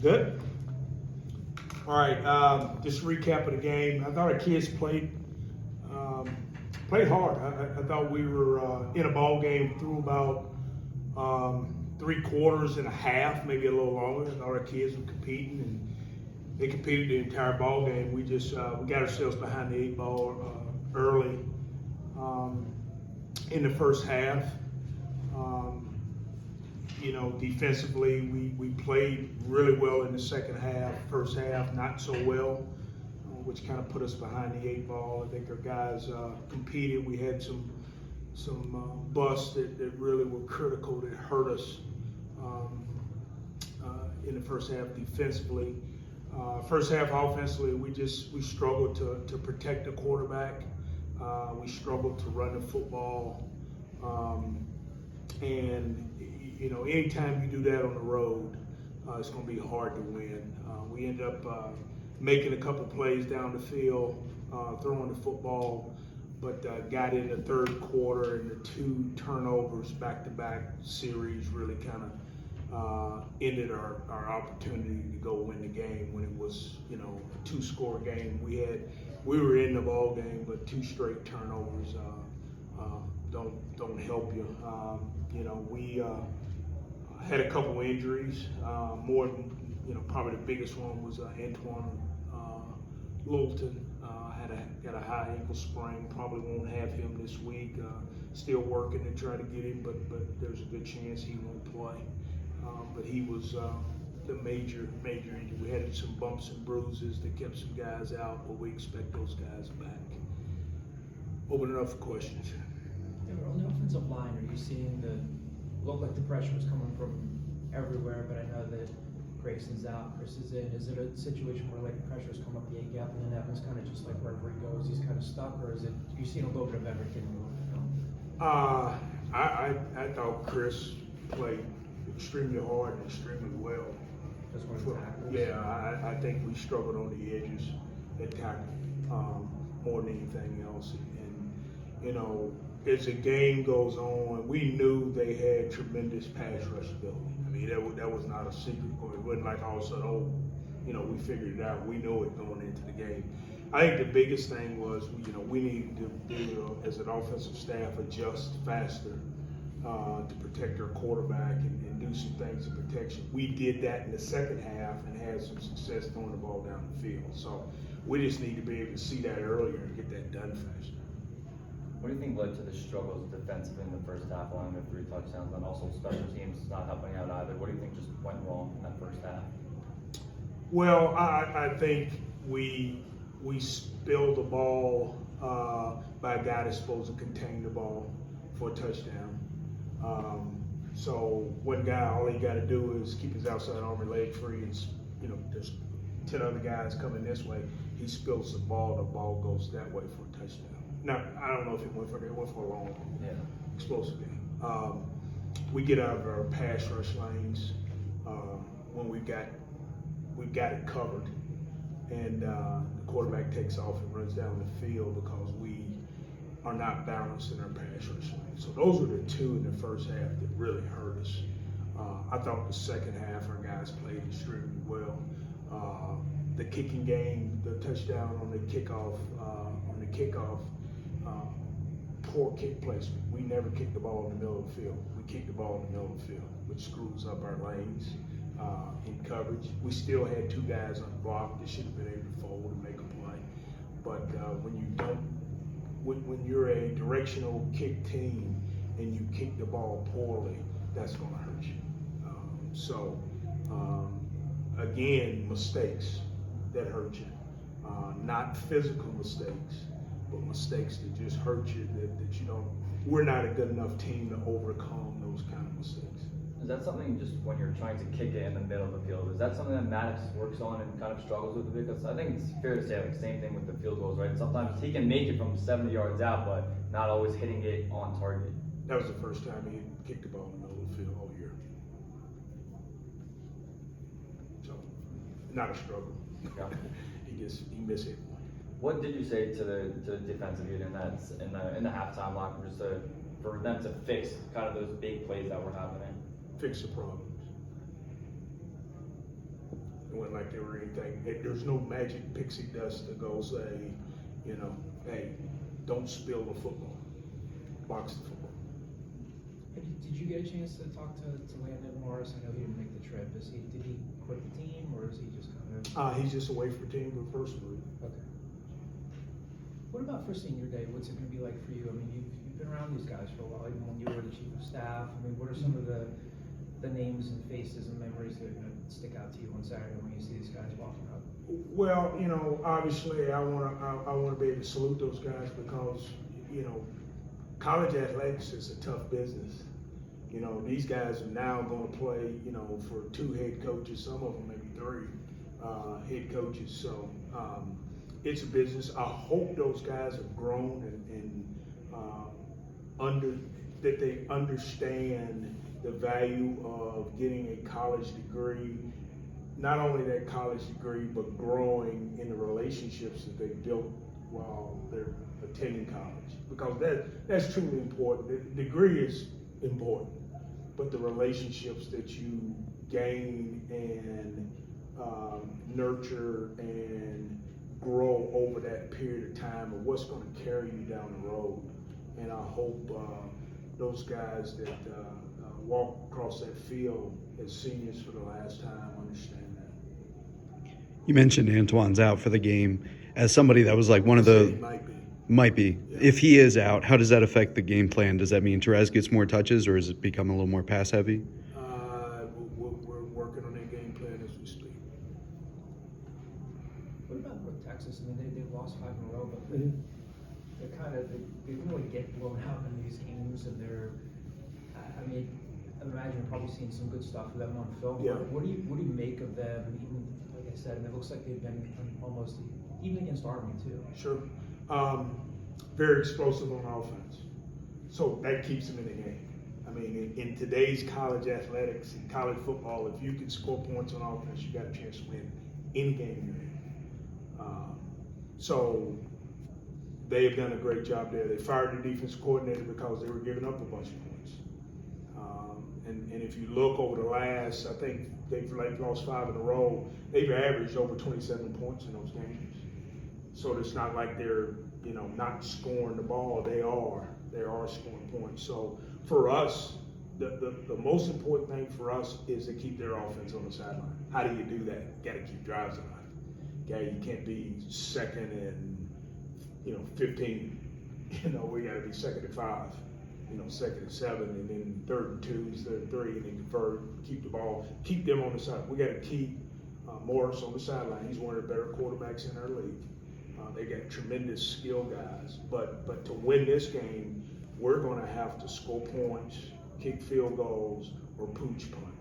Good. All right. Just recap of the game. I thought our kids played hard. I thought we were in a ball game through about 3 quarters and a half, maybe a little longer. I thought our kids were competing, and they competed the entire ball game. We just we got ourselves behind the 8 ball early in the first half. Defensively, we played really well in the second half. First half, not so well, which kind of put us behind the 8 ball. I think our guys competed. We had some busts that really were critical that hurt us in the first half defensively. First half offensively, we struggled to protect the quarterback. We struggled to run the football, and anytime you do that on the road, it's going to be hard to win. We ended up making a couple plays down the field, throwing the football, but got in the third quarter, and the 2 turnovers back-to-back series really kind of ended our opportunity to go win the game when it was, a 2-score game. We were in the ball game, but 2 straight turnovers don't help you. We had a couple injuries. More than probably the biggest one was Antoine Littleton. Got a high ankle sprain. Probably won't have him this week. Still working to try to get him, but there's a good chance he won't play. But he was the major injury. We had some bumps and bruises that kept some guys out, but we expect those guys back. Open it up for questions. On the offensive line, are you seeing look like the pressure was coming from everywhere, but I know that Grayson's out, Chris is in. Is it a situation where the pressure's come up the A gap and then Evans kind of just wherever he goes, he's kind of stuck, or is it you've seen a little bit of everything move? I thought Chris played extremely hard and extremely well. Just one of the tackles? Yeah, I think we struggled on the edges at tackle more than anything else. And as the game goes on, we knew they had tremendous pass rush ability. I mean, that was not a secret. It wasn't like all of a sudden, we figured it out. We knew it going into the game. I think the biggest thing was, we needed to, as an offensive staff, adjust faster to protect our quarterback and do some things in protection. We did that in the second half and had some success throwing the ball down the field. So we just need to be able to see that earlier and get that done faster. What do you think led to the struggles defensively in the first half, allowing the 3 touchdowns, and also special teams not helping out either? What do you think just went wrong in that first half? Well, I think we spilled the ball by a guy that's supposed to contain the ball for a touchdown. So one guy, all he got to do is keep his outside arm and leg free, and there's 10 other guys coming this way. He spills the ball goes that way for a touchdown. Now, I don't know if it went for a long, explosive game. We get out of our pass rush lanes when we've got it covered, and the quarterback takes off and runs down the field because we are not balanced in our pass rush lane. So those were the 2 in the first half that really hurt us. I thought the second half our guys played extremely well. The kicking game, the touchdown on the kickoff, poor kick placement. We never kicked the ball in the middle of the field. We kicked the ball in the middle of the field, which screws up our lanes in coverage. We still had 2 guys unblocked that should have been able to fold and make a play. But when you're a directional kick team and you kick the ball poorly, that's going to hurt you. Again, mistakes that hurt you. Not physical mistakes, but mistakes that just hurt you, that you don't, we're not a good enough team to overcome those kind of mistakes. Is that something just when you're trying to kick it in the middle of the field, is that something that Maddox works on and kind of struggles with a bit? Because I think it's fair to say, same thing with the field goals, right? Sometimes he can make it from 70 yards out, but not always hitting it on target. That was the first time he kicked the ball in the middle of the field all year. So, not a struggle. Yeah. he missed it. What did you say to the defensive unit in the halftime locker room, just for them to fix kind of those big plays that were happening? Fix the problems. It wasn't like there were anything. There's no magic pixie dust to go say, you know, hey, don't spill the football, box the football. Did you get a chance to talk to Landon Morris? I know he didn't make the trip. Did he quit the team, or is he just kind of? He's just away from the team for personal reasons. Okay. What about for senior day? What's it going to be like for you? I mean, you've been around these guys for a while, even when you were the chief of staff. I mean, what are some of the names and faces and memories that are going to stick out to you on Saturday when you see these guys walking up? Well, you know, obviously I wanna be able to salute those guys because, you know, college athletics is a tough business. You know, these guys are now going to play, you know, for 2 head coaches, some of them maybe 3 head coaches. So it's a business. I hope those guys have grown and that they understand the value of getting a college degree. Not only that college degree, but growing in the relationships that they built while they're attending college. Because that's truly important. The degree is important, but the relationships that you gain and nurture and grow over that period of time are what's going to carry you down the road. And I hope those guys that walk across that field as seniors for the last time understand that. You mentioned Antoine's out for the game. As somebody that was like one of the might be. Yeah. If he is out, how does that affect the game plan? Does that mean Therese gets more touches, or has it become a little more pass heavy? We're working on that game plan as we speak. What about North Texas? I mean, they've lost 5 in a row, but they're kind of they really get blown out in these games, and they're. I mean, I imagine you're probably seeing some good stuff of them on film. Yeah. What do you make of them? Even like I said, and it looks like they've been almost even against Army too. Sure. Very explosive on offense. So that keeps them in the game. I mean, in today's college athletics and college football, if you can score points on offense, you got a chance to win any game you're in. So they've done a great job there. They fired the defense coordinator because they were giving up a bunch of points. And if you look over the last, I think they've lost 5 in a row. They've averaged over 27 points in those games. So it's not like they're, you know, not scoring the ball. They are scoring points. So for us, the most important thing for us is to keep their offense on the sideline. How do you do that? You got to keep drives alive. Okay, you can't be second and 15. You know, we got to be second and 5. You know, second and 7, and then 3rd and 2s, 3rd and 3, and then convert, keep the ball, keep them on the side. We got to keep Morris on the sideline. He's one of the better quarterbacks in our league. They got tremendous skill guys, but to win this game, we're going to have to score points, kick field goals, or pooch punt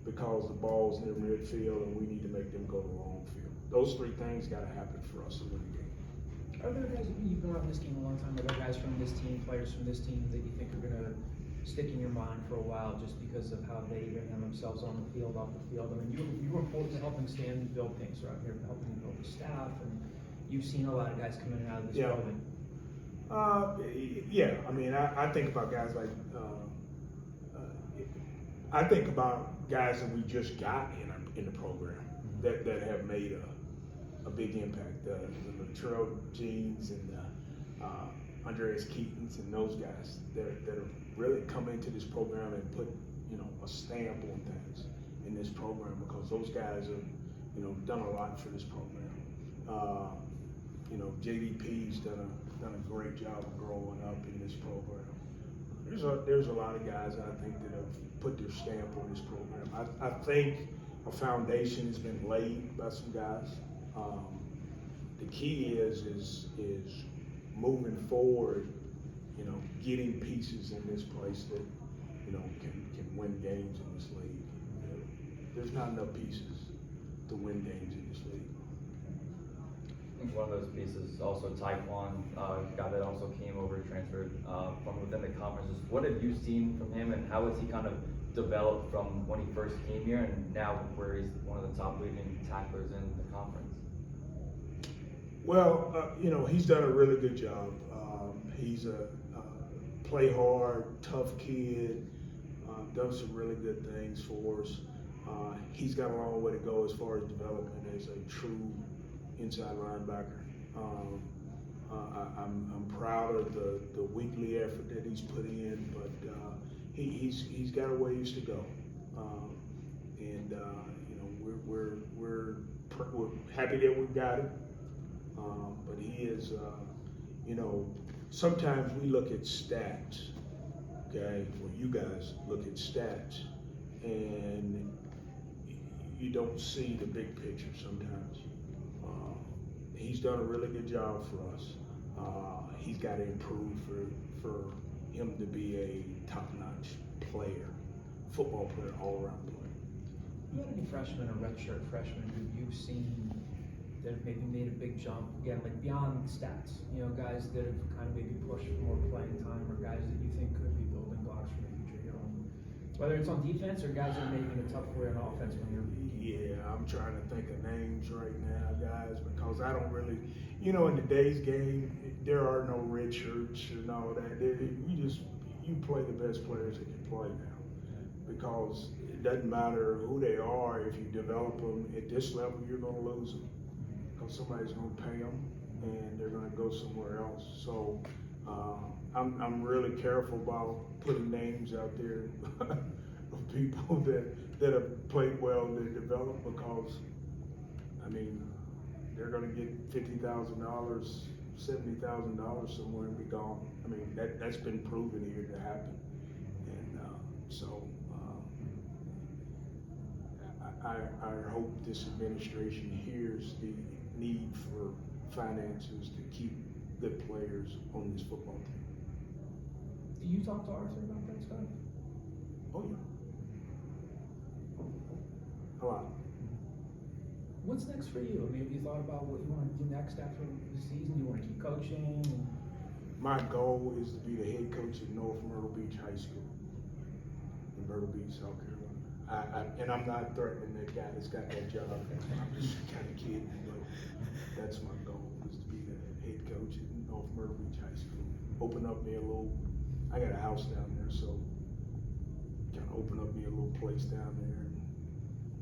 because the ball's near midfield and we need to make them go to the long field. Those 3 things got to happen for us to win the game. Are there guys, you've been around this game a long time, are there guys from this team, players from this team that you think are going to stick in your mind for a while just because of how they handle themselves on the field, off the field? I mean, you were important to helping Stan build things around here, helping him build the staff, and you've seen a lot of guys come in and out of this building. Yeah, I mean, I think about guys like, I think about guys that we just got in the program that have made a big impact. The Latrell Jeans and Andreas Keatons and those guys that have really come into this program and put, a stamp on things in this program because those guys have, done a lot for this program. JDP's done a great job of growing up in this program. There's a lot of guys I think that have put their stamp on this program. I think a foundation has been laid by some guys. The key is moving forward, getting pieces in this place that, can win games in this league. There's not enough pieces to win games in this league. I think one of those pieces is also Taekwon, guy that also came over, transferred from within the conference. What have you seen from him, and how has he kind of developed from when he first came here and now where he's one of the top leading tacklers in the conference? Well, he's done a really good job. He's a play hard, tough kid, done some really good things for us. He's got a long way to go as far as development as a true inside linebacker. I'm proud of the weekly effort that he's put in, but he's got a ways to go. And you know, we're happy that we've got him. But he is, you know, sometimes we look at stats, okay? Well, you guys look at stats, and you don't see the big picture sometimes. He's done a really good job for us. He's got to improve for him to be a top-notch player, football player, all-around player. You had any freshmen or redshirt freshmen who you've seen that have maybe made a big jump, again, like beyond stats, you know, guys that have kind of maybe pushed for more playing time, or guys that you think could be building blocks for the future here on, whether it's on defense or guys that are making it tough for you on offense when you're. Yeah, I'm trying to think of names right now, guys, because I don't really, you know, in today's game, there are no red shirts and all that. You play the best players that can play now, because it doesn't matter who they are. If you develop them at this level, you're going to lose them, because somebody's going to pay them and they're going to go somewhere else. So I'm really careful about putting names out there of people that have played well, that developed, because I mean, they're going to get $50,000, $70,000 somewhere and be gone. I mean, that's been proven here to happen, and so I hope this administration hears the need for finances to keep good players on this football team. Do you talk to Arthur about that stuff? Oh yeah, a lot. What's next for you? I mean, have you thought about what you want to do next after the season? Do you want to keep coaching? My goal is to be the head coach at North Myrtle Beach High School in Myrtle Beach, South Carolina. And I'm not threatening that guy that's got that job. I'm just kind of kidding, but that's my goal, is to be the head coach at North Myrtle Beach High School. Open up me a little, I got a house down there, so kind of open up me a little place down there and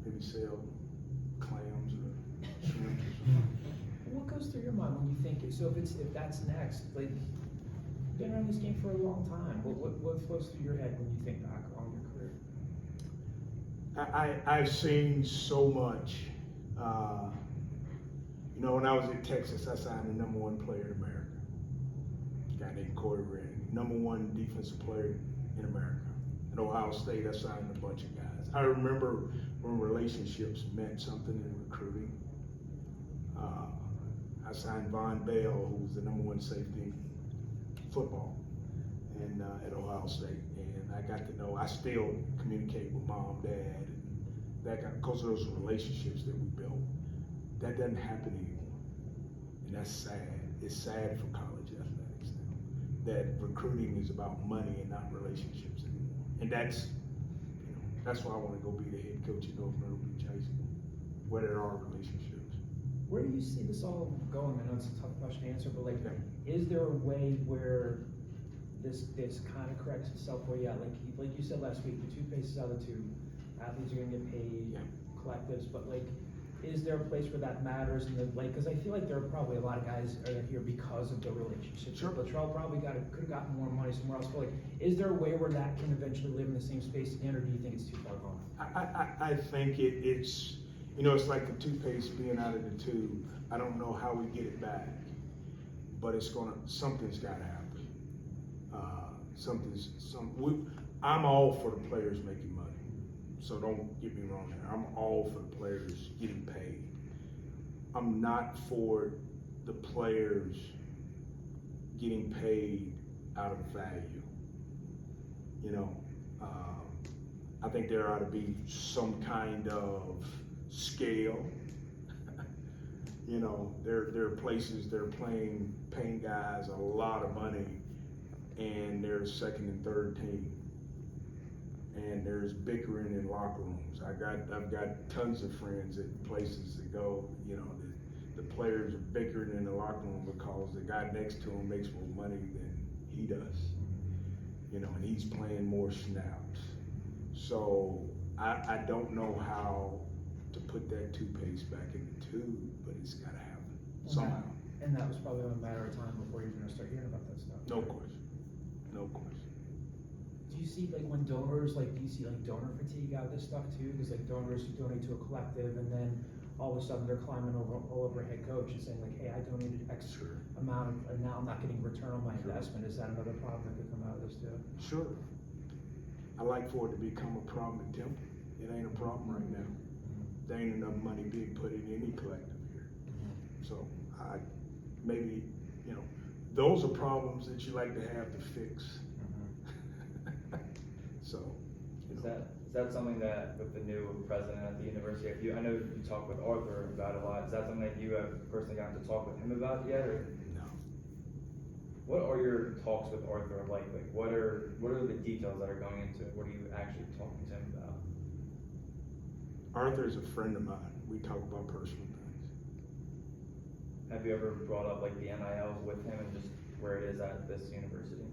maybe sell clams or shrimp or something. What goes through your mind when you think it? So if that's next, like, you've been around this game for a long time. What flows through your head when you think back on your career? I've seen so much. You know, when I was at Texas, I signed the #1 player in America, a guy named Corey Redding, #1 defensive player in America. At Ohio State, I signed a bunch of guys. I remember when relationships meant something in recruiting. I signed Von Bell, who was the #1 safety in football, and at Ohio State. And I got to know, I still communicate with mom, dad, and that guy, because of those relationships that we built. That doesn't happen anymore, and that's sad. It's sad for college athletics now, that recruiting is about money and not relationships anymore. And that's, you know, that's why I want to go be the head coach at North Myrtle Beach High School, where there are relationships. Where do you see this all going? I know it's a tough question to answer, but like, is there a way where this kind of corrects itself? Where, yeah, like you said last week, the toothpaste is out of the tube. Athletes are going to get paid, collectives, but like, is there a place where that matters? And because I feel like there are probably a lot of guys that are here because of the relationships. Sure. Latrell probably could have gotten more money somewhere else. But like, is there a way where that can eventually live in the same space again, or do you think it's too far gone? I think it's, you know, it's like the toothpaste being out of the tube. I don't know how we get it back, but something's got to happen. I'm all for the players making money, so don't get me wrong there. I'm all for the players getting paid. I'm not for the players getting paid out of value. You know, I think there ought to be some kind of scale. You know, there are places they're paying guys a lot of money, and they're second and third team, and there's bickering in locker rooms. I've got tons of friends at places that go. You know, the players are bickering in the locker room because the guy next to him makes more money than he does. You know, and he's playing more snaps. So I don't know how to put that toothpaste back in the tube, but it's gotta happen somehow. And that was probably a matter of time before you're gonna start hearing about that stuff. No question, no question. Do you see like when donors, like, do you see like donor fatigue out of this stuff too? Cause like donors who donate to a collective and then all of a sudden they're climbing all over a head coach and saying like, hey, I donated X amount and now I'm not getting return on my investment. Is that another problem that could come out of this too? Sure. I like for it to become a problem in Temple. It ain't a problem right now. There ain't enough money being put in any collective here. So maybe, you know, those are problems that you like to have to fix. So, you know. Is that something that with the new president at the university, I know you talk with Arthur about it a lot, is that something that you have personally gotten to talk with him about yet, or? No. What are your talks with Arthur like? Like, what are the details that are going into it? What are you actually talking to him about? Arthur is a friend of mine. We talk about personal things. Have you ever brought up like the NILs with him and just where it is at this university?